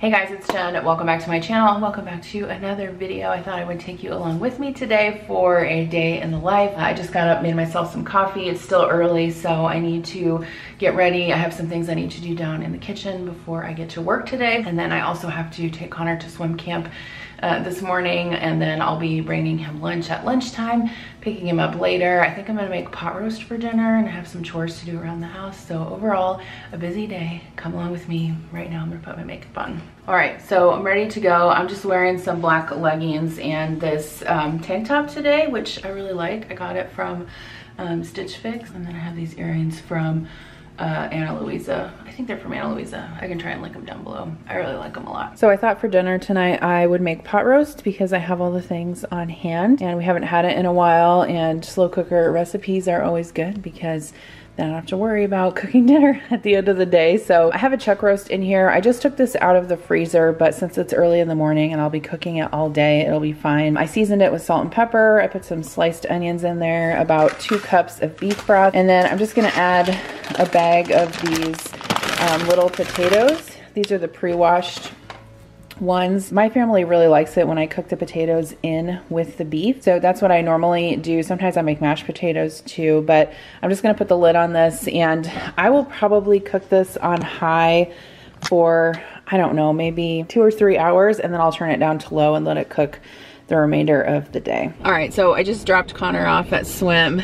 Hey guys, it's Jen. Welcome back to my channel. Welcome back to another video. I thought I would take you along with me today for a day in the life. I just got up, made myself some coffee. It's still early, so I need to get ready. I have some things I need to do down in the kitchen before I get to work today. And then I also have to take Connor to swim camp this morning, and then I'll be bringing him lunch at lunchtime, picking him up later. I think I'm gonna make pot roast for dinner and have some chores to do around the house. So overall, a busy day. Come along with me. Right now I'm gonna put my makeup on. All right, so I'm ready to go. I'm just wearing some black leggings and this tank top today, which I really like. I got it from Stitch Fix, and then I have these earrings from Ana Luisa. I think they're from Ana Luisa. I can try and link them down below. I really like them a lot. So I thought for dinner tonight I would make pot roast because I have all the things on hand and we haven't had it in a while, and slow cooker recipes are always good because then I don't have to worry about cooking dinner at the end of the day. So I have a chuck roast in here. I just took this out of the freezer, but since it's early in the morning and I'll be cooking it all day, it'll be fine. I seasoned it with salt and pepper. I put some sliced onions in there, about 2 cups of beef broth, and then I'm just gonna add a bag of these little potatoes. These are the pre-washed ones. My family really likes it when I cook the potatoes in with the beef, so that's what I normally do. Sometimes I make mashed potatoes too, but I'm just gonna put the lid on this, and I will probably cook this on high for, I don't know, maybe 2 or 3 hours, and then I'll turn it down to low and let it cook the remainder of the day. All right, so I just dropped Connor off at swim.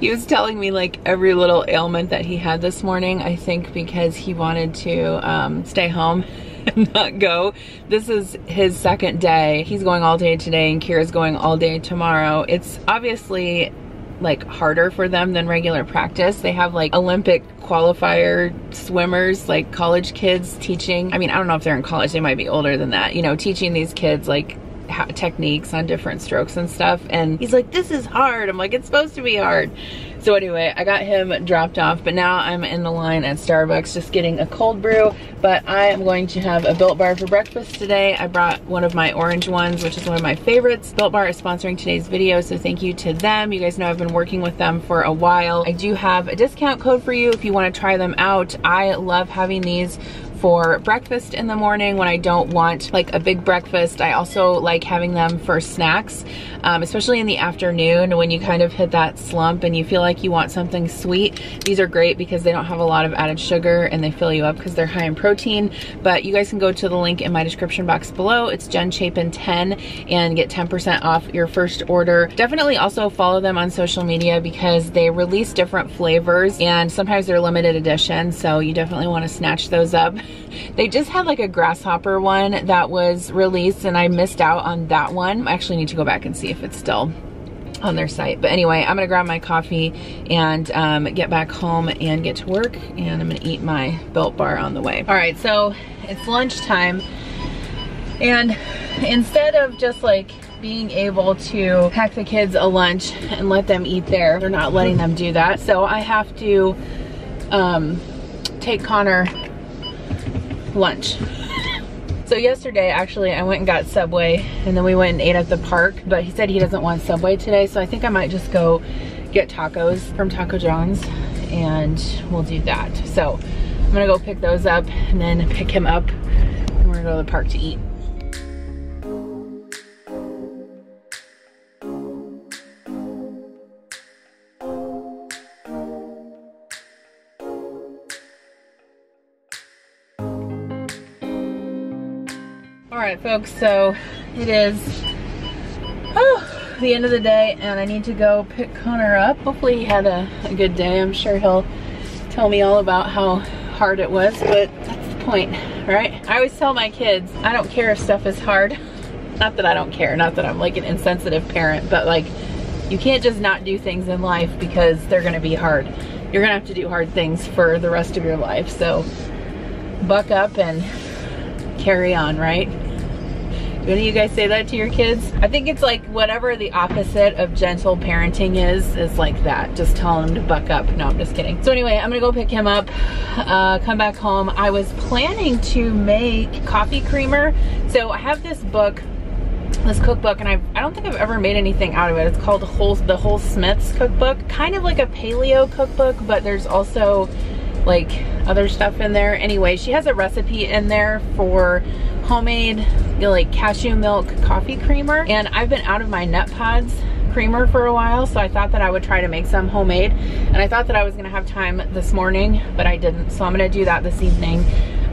He was telling me like every little ailment that he had this morning, I think because he wanted to stay home and not go. This is his second day. He's going all day today and Kira's going all day tomorrow. It's obviously like harder for them than regular practice. They have like Olympic qualifier swimmers, like college kids teaching. I mean, I don't know if they're in college, they might be older than that, you know, teaching these kids like techniques on different strokes and stuff, and he's like, this is hard. I'm like, it's supposed to be hard. So anyway, I got him dropped off, but now I'm in the line at Starbucks just getting a cold brew, but I am going to have a Built Bar for breakfast today. I brought one of my orange ones, which is one of my favorites. Built Bar is sponsoring today's video, so thank you to them. You guys know I've been working with them for a while. I do have a discount code for you if you want to try them out. I love having these for breakfast in the morning when I don't want like a big breakfast. I also like having them for snacks, especially in the afternoon when you kind of hit that slump and you feel like you want something sweet. These are great because they don't have a lot of added sugar and they fill you up because they're high in protein. But you guys can go to the link in my description box below. It's Jen Chapin 10 and get 10% off your first order. Definitely also follow them on social media because they release different flavors and sometimes they're limited edition, so you definitely want to snatch those up. They just had like a grasshopper one that was released and I missed out on that one. I actually need to go back and see if it's still on their site. But anyway, I'm gonna grab my coffee and get back home and get to work, and I'm gonna eat my Built Bar on the way. All right, so it's lunchtime, and instead of just like being able to pack the kids a lunch and let them eat there, they're not letting them do that. So I have to take Connor lunch. So yesterday, actually, I went and got Subway, and then we went and ate at the park, but he said he doesn't want Subway today, so I think I might just go get tacos from Taco John's, and we'll do that. So I'm gonna go pick those up and then pick him up, and we're gonna go to the park to eat. All right, folks, so it is the end of the day and I need to go pick Connor up. Hopefully he had a good day. I'm sure he'll tell me all about how hard it was, but that's the point, right? I always tell my kids, I don't care if stuff is hard. Not that I don't care, not that I'm like an insensitive parent, but like, you can't just not do things in life because they're gonna be hard. You're gonna have to do hard things for the rest of your life. So buck up and carry on, right? Do any of you guys say that to your kids? I think it's like whatever the opposite of gentle parenting is like that. Just telling them to buck up. No, I'm just kidding. So anyway, I'm gonna go pick him up, come back home. I was planning to make coffee creamer. So I have this book, this cookbook, and I don't think I've ever made anything out of it. It's called the Whole Smith's Cookbook. Kind of like a paleo cookbook, but there's also like other stuff in there. Anyway, she has a recipe in there for homemade, you know, like cashew milk coffee creamer. And I've been out of my Nut Pods creamer for a while, so I thought that I would try to make some homemade. And I thought that I was gonna have time this morning, but I didn't. So I'm gonna do that this evening.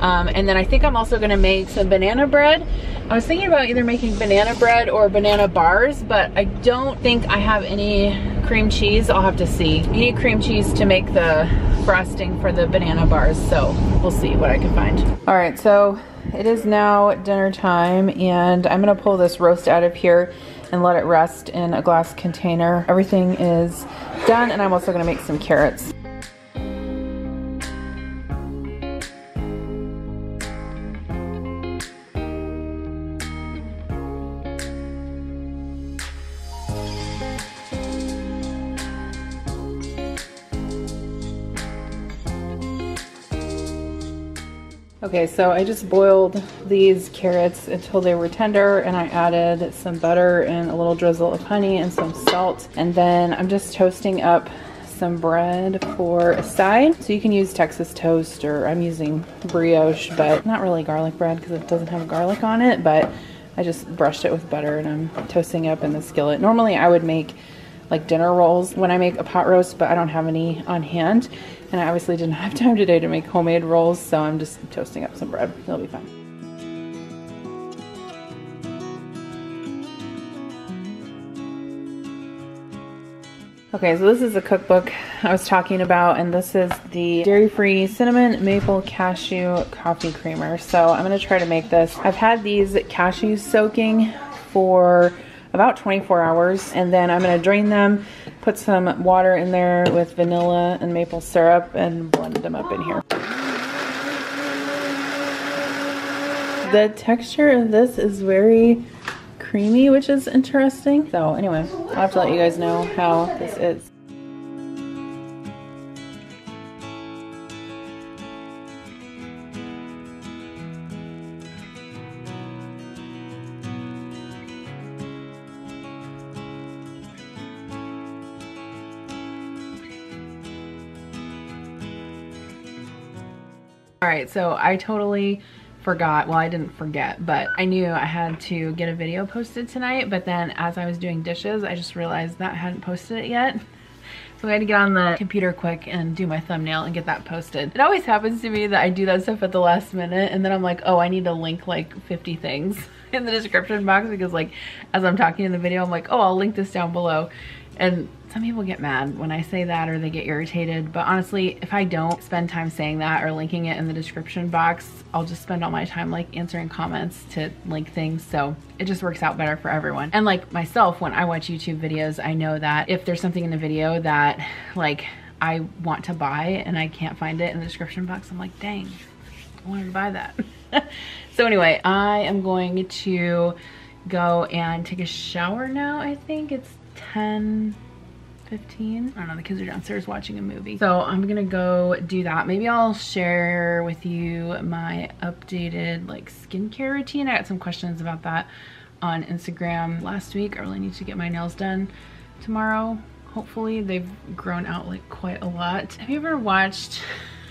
And then I think I'm also gonna make some banana bread. I was thinking about either making banana bread or banana bars, but I don't think I have any cream cheese. I'll have to see. You need cream cheese to make the frosting for the banana bars, so we'll see what I can find. All right, so it is now dinner time, and I'm gonna pull this roast out of here and let it rest in a glass container. Everything is done, and I'm also gonna make some carrots. Okay, so I just boiled these carrots until they were tender, and I added some butter and a little drizzle of honey and some salt. And then I'm just toasting up some bread for a side. So you can use Texas toast, or I'm using brioche, but not really garlic bread because it doesn't have garlic on it, but I just brushed it with butter and I'm toasting up in the skillet. Normally I would make like dinner rolls when I make a pot roast, but I don't have any on hand. And I obviously didn't have time today to make homemade rolls, so I'm just toasting up some bread. It'll be fine. Okay, so this is the cookbook I was talking about, and this is the dairy-free cinnamon maple cashew coffee creamer. So I'm gonna try to make this. I've had these cashews soaking for about 24 hours, and then I'm gonna drain them, put some water in there with vanilla and maple syrup, and blend them up in here. The texture of this is very creamy, which is interesting. So anyway, I'll have to let you guys know how this is. All right, so I totally forgot. Well, I didn't forget, but I knew I had to get a video posted tonight, but then as I was doing dishes, I just realized that I hadn't posted it yet. So I had to get on the computer quick and do my thumbnail and get that posted. It always happens to me that I do that stuff at the last minute, and then I'm like, oh, I need to link like 50 things in the description box, because like as I'm talking in the video, I'm like, oh, I'll link this down below. And some people get mad when I say that, or they get irritated, but honestly, if I don't spend time saying that or linking it in the description box, I'll just spend all my time like answering comments to link things, so it just works out better for everyone. And like myself, when I watch YouTube videos, I know that if there's something in the video that like I want to buy and I can't find it in the description box, I'm like, dang, I wanted to buy that. So anyway, I am going to go and take a shower now. I think it's 10:15. I don't know, the kids are downstairs watching a movie. So I'm gonna go do that. Maybe I'll share with you my updated like skincare routine. I got some questions about that on Instagram last week. I really need to get my nails done tomorrow. Hopefully they've grown out like quite a lot. Have you ever watched,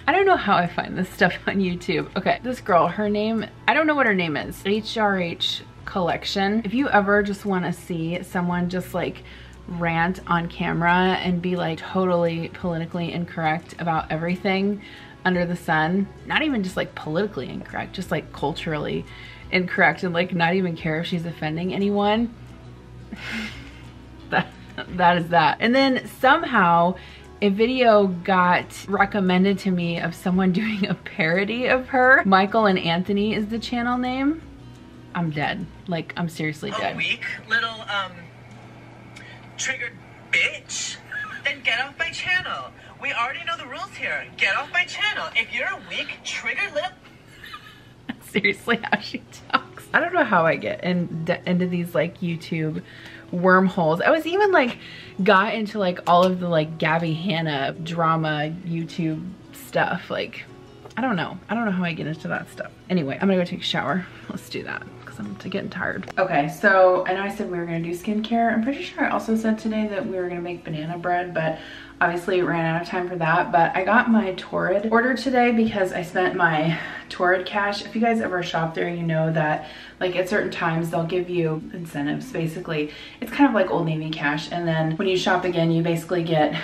I don't know how I find this stuff on YouTube. Okay, this girl, her name, I don't know what her name is, HRH Collection. If you ever just want to see someone just like rant on camera and be like totally politically incorrect about everything under the sun, not even just like politically incorrect, just like culturally incorrect, and like not even care if she's offending anyone, that is that. And then somehow a video got recommended to me of someone doing a parody of her. Michael and Anthony is the channel name. I'm dead. Like, I'm seriously dead. A weak little, triggered bitch? Then get off my channel. We already know the rules here. Get off my channel. If you're a weak, triggered little... Seriously, how she talks. I don't know how I get into these, like, YouTube wormholes. I was even, like, got into, like, all of the, like, Gabby Hanna drama YouTube stuff. Like, I don't know. I don't know how I get into that stuff. Anyway, I'm gonna go take a shower. Let's do that, because I'm getting tired. Okay, so I know I said we were gonna do skincare. I'm pretty sure I also said today that we were gonna make banana bread, but obviously ran out of time for that, but I got my Torrid order today because I spent my Torrid cash. If you guys ever shop there, you know that like at certain times they'll give you incentives. Basically it's kind of like Old Navy cash, and then when you shop again you basically get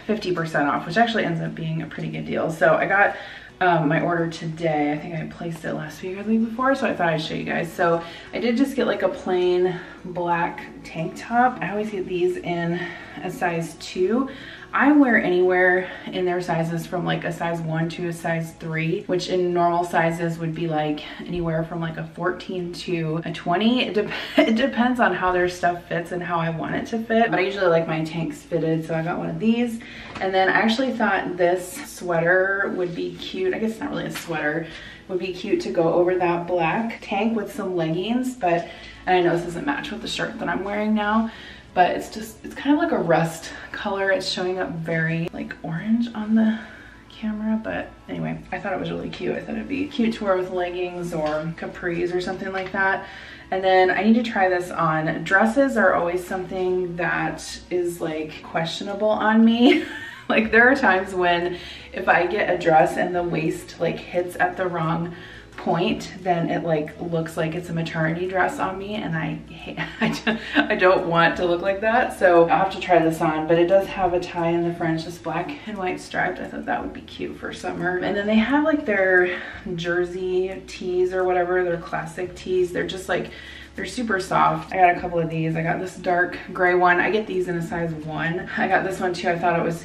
50% off, which actually ends up being a pretty good deal. So I got my order today. I think I placed it last week or the week before, so I thought I'd show you guys. So I did just get like a plain black tank top. I always get these in a size 2. I wear anywhere in their sizes from like a size 1 to a size 3, which in normal sizes would be like anywhere from like a 14 to a 20. It depends on how their stuff fits and how I want it to fit, but I usually like my tanks fitted, so I got one of these. And then I actually thought this sweater would be cute. I guess it's not really a sweater. Would be cute to go over that black tank with some leggings, but and I know this doesn't match with the shirt that I'm wearing now, but it's kind of like a rust color. It's showing up very like orange on the camera, but anyway, I thought it was really cute. I thought it'd be cute to wear with leggings or capris or something like that. And then I need to try this on. Dresses are always something that is like questionable on me. Like there are times when if I get a dress and the waist like hits at the wrong point, then it like looks like it's a maternity dress on me, and I don't want to look like that. So I'll have to try this on, but it does have a tie in the front, just black and white striped. I thought that would be cute for summer. And then they have like their jersey tees or whatever, their classic tees. They're just like, they're super soft. I got a couple of these. I got this dark gray one. I get these in a size 1. I got this one too. I thought it was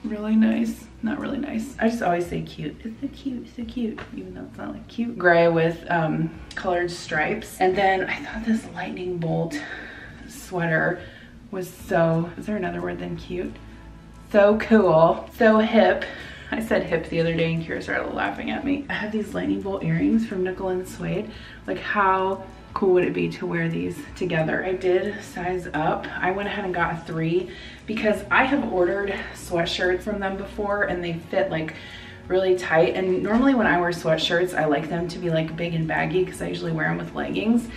really nice. Not really nice. I just always say cute. It's so cute, so cute, even though it's not like cute. Gray with colored stripes. And then I thought this lightning bolt sweater was so, is there another word than cute? So cool, so hip. I said hip the other day and Kira started laughing at me. I have these lightning bolt earrings from Nickel & Suede. Like how cool would it be to wear these together? I did size up. I went ahead and got a 3 because I have ordered sweatshirts from them before and they fit like really tight. And normally when I wear sweatshirts, I like them to be like big and baggy because I usually wear them with leggings.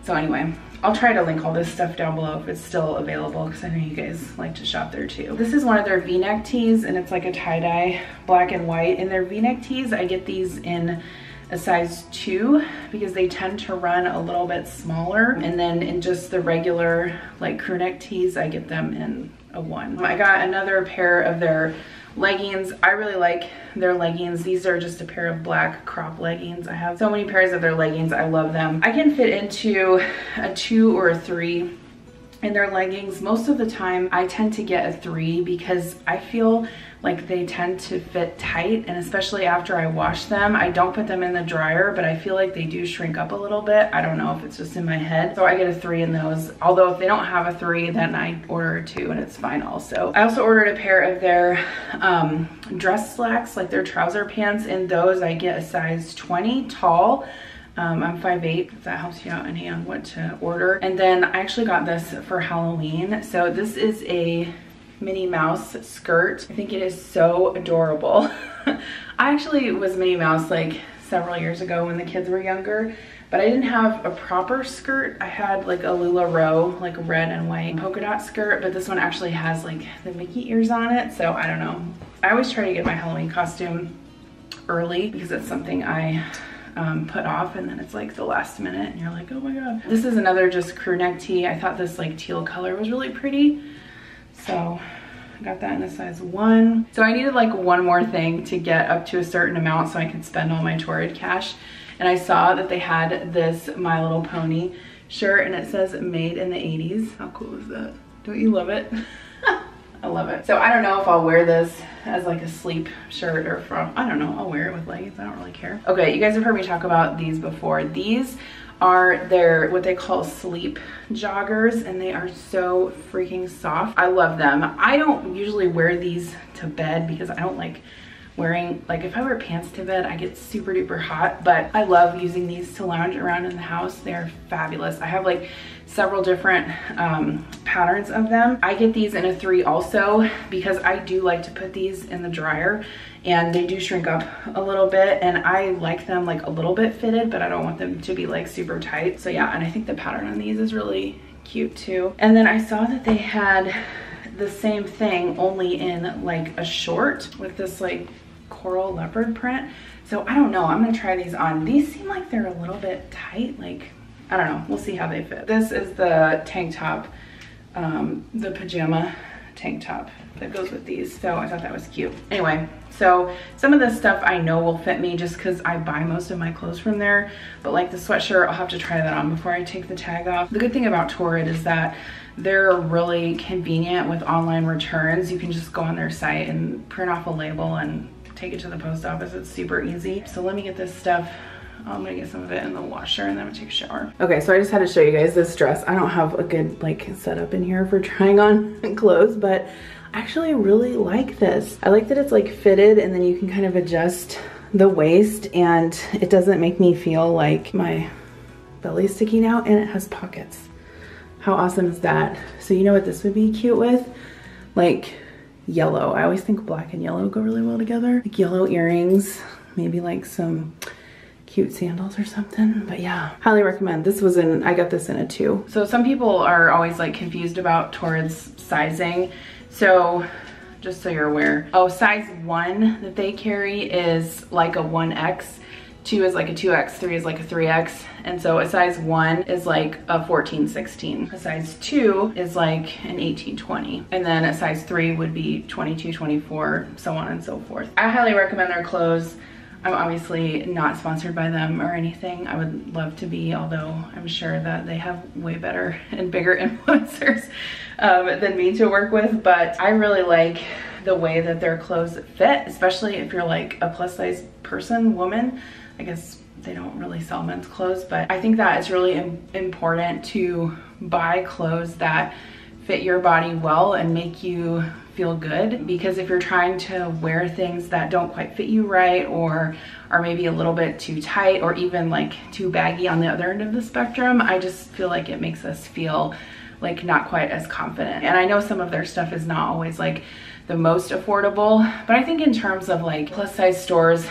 So anyway, I'll try to link all this stuff down below if it's still available because I know you guys like to shop there too. This is one of their V-neck tees and it's like a tie-dye black and white. In their V-neck tees, I get these in a size 2 because they tend to run a little bit smaller, and then in just the regular like crew neck tees I get them in a 1. I got another pair of their leggings. I really like their leggings. These are just a pair of black crop leggings. I have so many pairs of their leggings. I love them. I can fit into a 2 or a 3 in their leggings. Most of the time I tend to get a 3 because I feel like they tend to fit tight, and especially after I wash them. I don't put them in the dryer, but I feel like they do shrink up a little bit. I don't know if it's just in my head. So I get a 3 in those. Although if they don't have a 3, then I order a 2 and it's fine also. I also ordered a pair of their dress slacks, like their trouser pants. In those I get a size 20 tall. I'm 5'8", if that helps you out any on what to order. And then I actually got this for Halloween. So this is a Minnie Mouse skirt. I think it is so adorable. I actually was Minnie Mouse like several years ago when the kids were younger, but I didn't have a proper skirt. I had like a LuLaRoe, like red and white polka dot skirt, but this one actually has like the Mickey ears on it. So I don't know. I always try to get my Halloween costume early because it's something I put off, and then it's like the last minute and you're like, oh my god. This is another just crew neck tee. I thought this like teal color was really pretty, so I got that in a size 1. So I needed like one more thing to get up to a certain amount so I could spend all my Torrid cash, and I saw that they had this My Little Pony shirt and it says made in the 80s. How cool is that? Don't you love it? I love it. So I don't know if I'll wear this as like a sleep shirt or from, I don't know, I'll wear it with leggings. I don't really care. Okay, you guys have heard me talk about these before. These are their, what they call sleep joggers, and they are so freaking soft. I love them. I don't usually wear these to bed because I don't like wearing, like if I wear pants to bed, I get super duper hot, but I love using these to lounge around in the house. They're fabulous. I have like several different patterns of them. I get these in a 3 also because I do like to put these in the dryer, and they do shrink up a little bit, and I like them like a little bit fitted, but I don't want them to be like super tight. So yeah, and I think the pattern on these is really cute too. And then I saw that they had the same thing, only in like a short with this like coral leopard print. So I don't know, I'm gonna try these on. These seem like they're a little bit tight, like, I don't know, we'll see how they fit. This is the tank top, the pajama tank top that goes with these. So I thought that was cute. Anyway, so some of this stuff I know will fit me just because I buy most of my clothes from there. But like the sweatshirt, I'll have to try that on before I take the tag off. The good thing about Torrid is that they're really convenient with online returns. You can just go on their site and print off a label and take it to the post office. It's super easy. So let me get this stuff. I'm gonna get some of it in the washer and then I'm gonna take a shower. Okay, so I just had to show you guys this dress. I don't have a good like setup in here for trying on clothes, but I actually really like this. I like that it's like fitted and then you can kind of adjust the waist and it doesn't make me feel like my belly's sticking out, and it has pockets. How awesome is that? So you know what this would be cute with? Like yellow. I always think black and yellow go really well together. Like yellow earrings, maybe like some cute sandals or something. But yeah, highly recommend. This was in, I got this in a 2. So some people are always like confused about Torrid's sizing. So just so you're aware, size 1 that they carry is like a 1X, 2 is like a 2X, 3 is like a 3X, and so a size 1 is like a 14-16. A size 2 is like an 18-20, and then a size 3 would be 22-24, so on and so forth. I highly recommend their clothes. I'm obviously not sponsored by them or anything. I would love to be, although I'm sure that they have way better and bigger influencers than me to work with. But I really like the way that their clothes fit, especially if you're like a plus size person, woman. I guess they don't really sell men's clothes, but I think that it's really important to buy clothes that fit your body well and make you feel good, because if you're trying to wear things that don't quite fit you right, or are maybe a little bit too tight, or even like too baggy on the other end of the spectrum, I just feel like it makes us feel like not quite as confident. And I know some of their stuff is not always like the most affordable, but I think in terms of like plus size stores,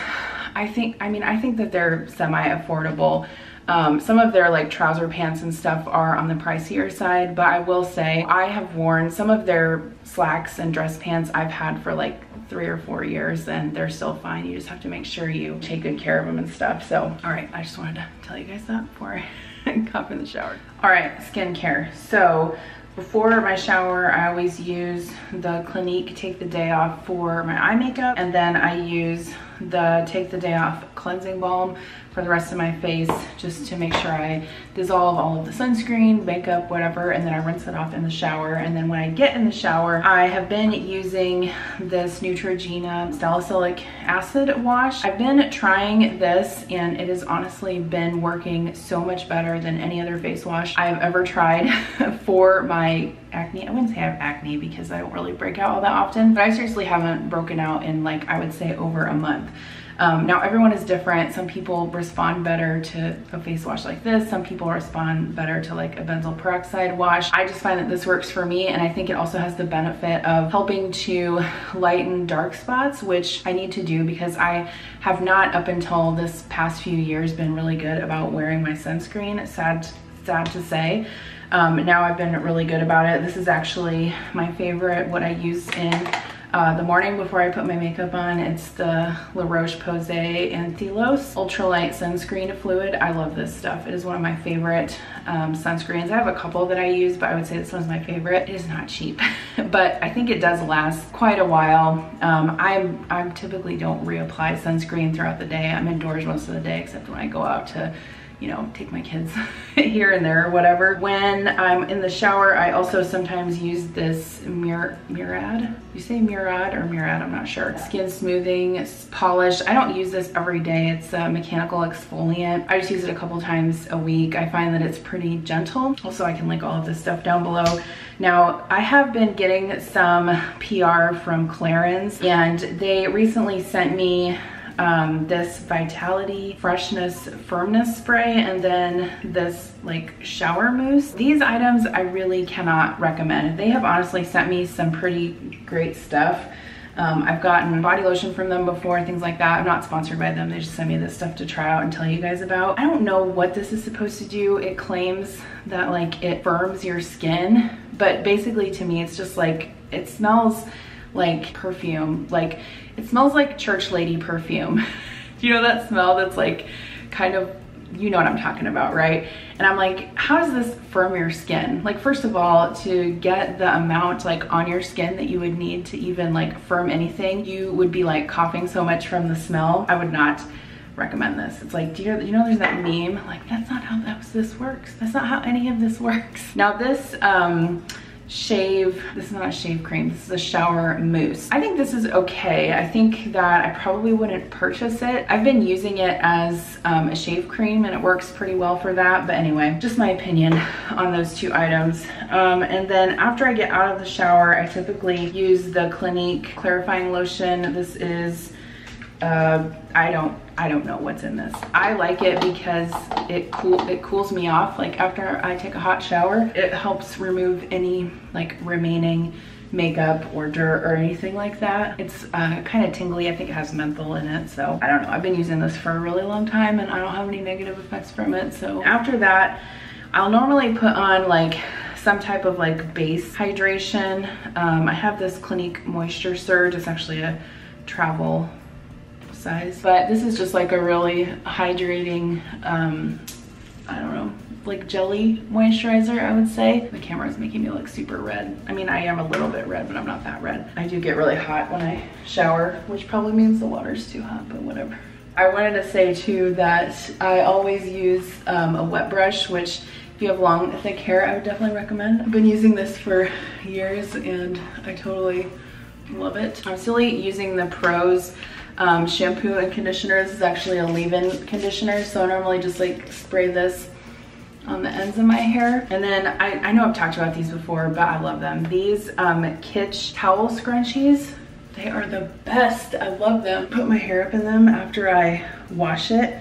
I think that they're semi-affordable. Some of their like trouser pants and stuff are on the pricier side, but I will say I have worn some of their slacks and dress pants I've had for like 3 or 4 years and they're still fine. You just have to make sure you take good care of them and stuff. So, all right, I just wanted to tell you guys that before I hop in the shower. All right, skincare. So before my shower, I always use the Clinique Take the Day Off for my eye makeup, and then I use the Take the Day Off cleansing balm for the rest of my face, just to make sure I dissolve all of the sunscreen, makeup, whatever, and then I rinse it off in the shower. And then when I get in the shower, I have been using this Neutrogena salicylic acid wash. I've been trying this and it has honestly been working so much better than any other face wash I have ever tried for my acne. I wouldn't say I have acne because I don't really break out all that often, but I seriously haven't broken out in like, I would say over a month. Now everyone is different. Some people respond better to a face wash like this. Some people respond better to like a benzoyl peroxide wash. I just find that this works for me, and I think it also has the benefit of helping to lighten dark spots, which I need to do because I have not up until this past few years been really good about wearing my sunscreen. Sad to say. Now I've been really good about it. This is actually my favorite, what I use in the morning before I put my makeup on. It's the La Roche-Posay Anthelos Ultralight Sunscreen Fluid. I love this stuff. It is one of my favorite sunscreens. I have a couple that I use, but I would say this one's my favorite. It is not cheap, but I think it does last quite a while. I typically don't reapply sunscreen throughout the day. I'm indoors most of the day, except when I go out to, you know, take my kids here and there or whatever. When I'm in the shower, I also sometimes use this Murad. You say Murad or Murad, I'm not sure. Skin smoothing polish. I don't use this every day. It's a mechanical exfoliant. I just use it a couple times a week. I find that it's pretty gentle. Also, I can link all of this stuff down below. Now, I have been getting some PR from Clarins, and they recently sent me this Vitality Freshness Firmness Spray, and then this like shower mousse. These items I really cannot recommend. They have honestly sent me some pretty great stuff. I've gotten body lotion from them before, things like that. I'm not sponsored by them. They just send me this stuff to try out and tell you guys about. I don't know what this is supposed to do. It claims that like it firms your skin, but basically to me, it's just like, it smells like perfume. Like it smells like church lady perfume. Do you know that smell that's like kind of, you know what I'm talking about, right? And I'm like, how does this firm your skin? Like, first of all, to get the amount like on your skin that you would need to even like firm anything, you would be like coughing so much from the smell. I would not recommend this. It's like, do you know there's that meme? Like, that's not how this works. That's not how any of this works. Now this, this is not a shave cream, this is a shower mousse. I think this is okay. I think that I probably wouldn't purchase it. I've been using it as a shave cream and it works pretty well for that. But anyway, just my opinion on those two items. And then after I get out of the shower, I typically use the Clinique clarifying lotion. This is, I don't know what's in this. I like it because it cools me off. Like after I take a hot shower, it helps remove any like remaining makeup or dirt or anything like that. It's kind of tingly. I think it has menthol in it. So I don't know. I've been using this for a really long time and I don't have any negative effects from it. So after that, I'll normally put on like some type of like base hydration. I have this Clinique Moisture Surge. It's actually a travel size, but this is just like a really hydrating, I don't know, like jelly moisturizer, I would say. The camera is making me look super red. I mean, I am a little bit red, but I'm not that red. I do get really hot when I shower, which probably means the water's too hot, but whatever. I wanted to say too that I always use a wet brush, which if you have long, thick hair, I would definitely recommend. I've been using this for years and I totally love it. I'm still using the Prose shampoo and conditioner. This is actually a leave-in conditioner, so I normally just like spray this on the ends of my hair. And then I know I've talked about these before, but I love them. These Kitsch towel scrunchies, they are the best. I love them. Put my hair up in them after I wash it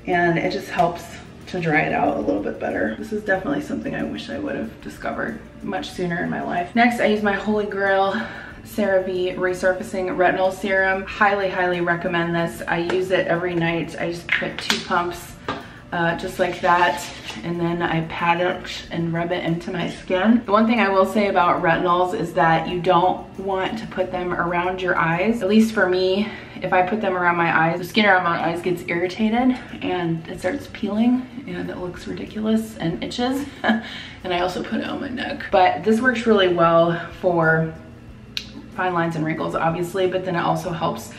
and it just helps to dry it out a little bit better. This is definitely something I wish I would have discovered much sooner in my life. Next, I use my Holy Grail CeraVe Resurfacing Retinol Serum. Highly, highly recommend this. I use it every night. I just put 2 pumps just like that, and then I pat it and rub it into my skin. The one thing I will say about retinols is that you don't want to put them around your eyes. At least for me, if I put them around my eyes, the skin around my eyes gets irritated and it starts peeling and it looks ridiculous and itches. And I also put it on my neck. But this works really well for fine lines and wrinkles, obviously, but then it also helps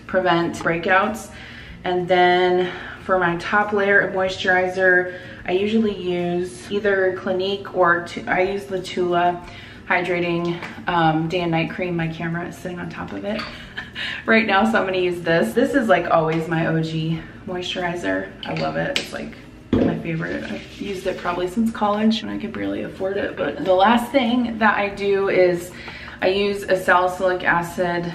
prevent breakouts. And then for my top layer of moisturizer, I usually use either Clinique or I use the Tula Hydrating Day and Night Cream. My camera is sitting on top of it right now, so I'm gonna use this. This is like always my OG moisturizer. I love it. It's like my favorite. I've used it probably since college when I could barely afford it. But the last thing that I do is I use a salicylic acid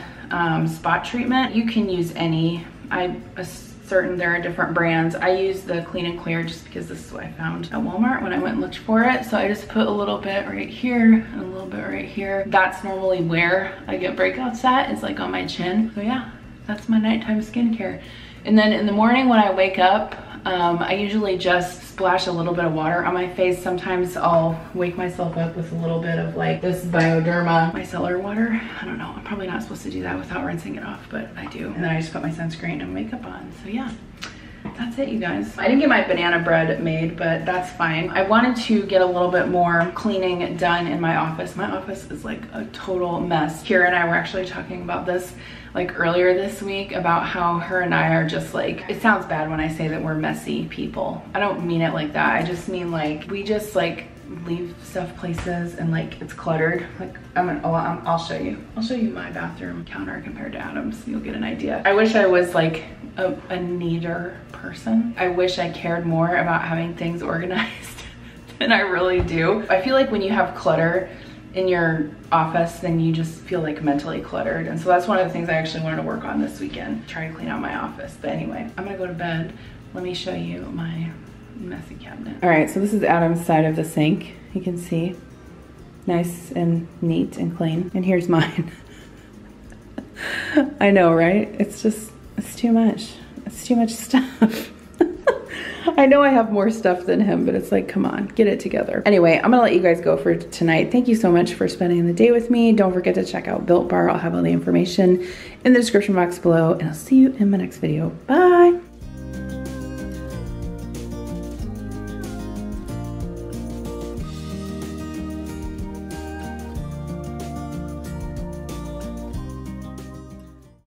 spot treatment. You can use any. I'm certain there are different brands. I use the Clean and Clear just because this is what I found at Walmart when I went and looked for it. So I just put a little bit right here and a little bit right here. That's normally where I get breakouts at. It's like on my chin. So yeah, that's my nighttime skincare. And then in the morning when I wake up, I usually just splash a little bit of water on my face. Sometimes I'll wake myself up with a little bit of like this Bioderma micellar water. I don't know, I'm probably not supposed to do that without rinsing it off, but I do. And then I just put my sunscreen and makeup on. So yeah, that's it, you guys. I didn't get my banana bread made, but that's fine. I wanted to get a little bit more cleaning done in my office. My office is like a total mess. Kira and I were actually talking about this like earlier this week about how her and I are just like, it sounds bad when I say that we're messy people. I don't mean it like that. I just mean like, we just like leave stuff places and like it's cluttered. Like I'll show you. I'll show you my bathroom counter compared to Adam's. You'll get an idea. I wish I was like a neater person. I wish I cared more about having things organized than I really do. I feel like when you have clutter in your office, then you just feel like mentally cluttered. And so that's one of the things I actually wanted to work on this weekend, try to clean out my office. But anyway, I'm gonna go to bed. Let me show you my messy cabinet. All right, so this is Adam's side of the sink. You can see, nice and neat and clean. And here's mine. I know, right? It's just, it's too much. It's too much stuff. I know I have more stuff than him, but it's like, come on, get it together. Anyway, I'm gonna let you guys go for tonight. Thank you so much for spending the day with me. Don't forget to check out Built Bar. I'll have all the information in the description box below, and I'll see you in my next video. Bye.